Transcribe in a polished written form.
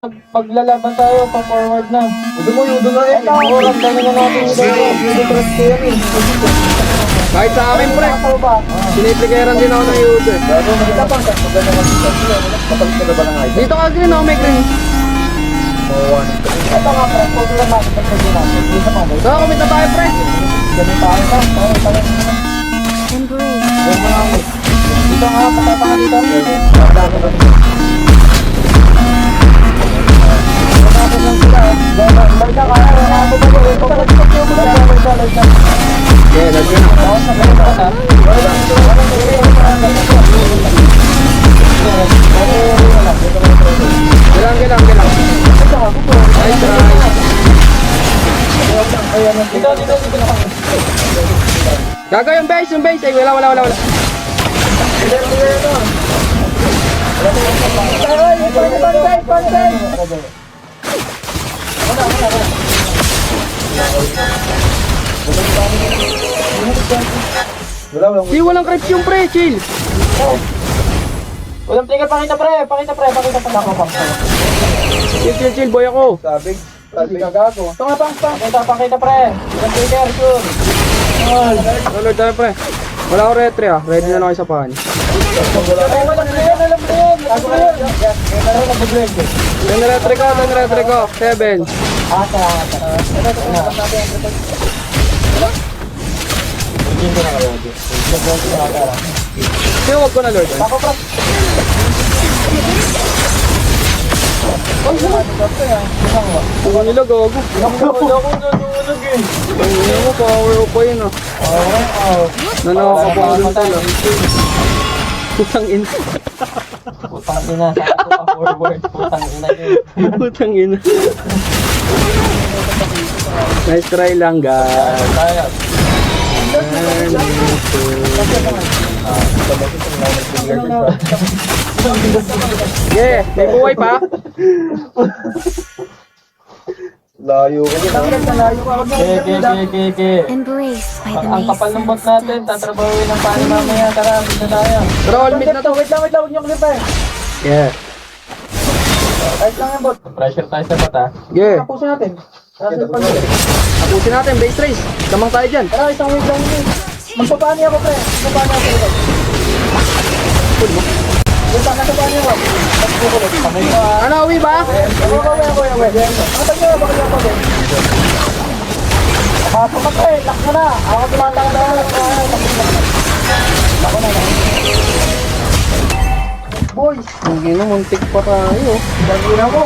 Paglalaban tayo, pa-forward na. Udo na eh. Oo, ramdamin na natin yung trust ko yan eh. Kahit sa akin, pre. Ako ba? Siniplikeran din ako ng Yudo eh. Gago, maganda pa. Maganda ka sa sila. Kapalit ka na ba ng item? Dito ka green ako, may green. Ito nga pre, kung lang natin pagkasin natin. Dito pa ba? So, kumita tayo, pre. Ganun tayo pa. Oo, tayo. Dito nga, patapa nga dito. Patapos lang sila. Lord na kaya, wala ako ba yun? Okay, let's go. Gilang. Nice try. Dito na. Gago yung base. Ay, wala. Di walang creeps yung pre, chill. Walang trigger, pakita pre. Pakita ako. Chill, boy ako. Sabi ka gago. Ito nga pakita pre. Walang trigger, sure. Lord, tayo pre. Wala ako retry ah. Ready na lang kayo sa pahan. Ay, walang trigger, alam ko yun. Ako yun. Then retry ko. 7. Kaya wag ko na Lord. Ako pre. Tuwa nila gago. Ako nalulog eh. Ang mo, power up pa yun ah. Nanakaw pa ako dun tala. Putang ina. Putang ina. Saka pa forward. Putang ina yun. Putang ina. Nice try lang guys. Kaya. Yeah, may buhay pa. Layo ka din. Embraced by the Ang kapal ng bot natin, tatrabawin ng paano mamaya. Tara, na tayo. Pero all mid na to. Wait lang, huwag niyo klip eh. Yeah. Kahit lang yung bot. Pressure tayo sa bot ha. Yeah. Tapusin natin. Tapusin natin, base race. Damang tayo dyan. Tara, isang wait lang yun. Magpapani ako pre. Magpapani ako. Wait lang, magpapani ako. Ano, uwi ba? Ako. Matag nyo, bakit ako din? Pasok ka pre, lock mo na. Ako tumatang na. Ako na. Boys, Hindi na, muntik pa tayo. bagay na mo.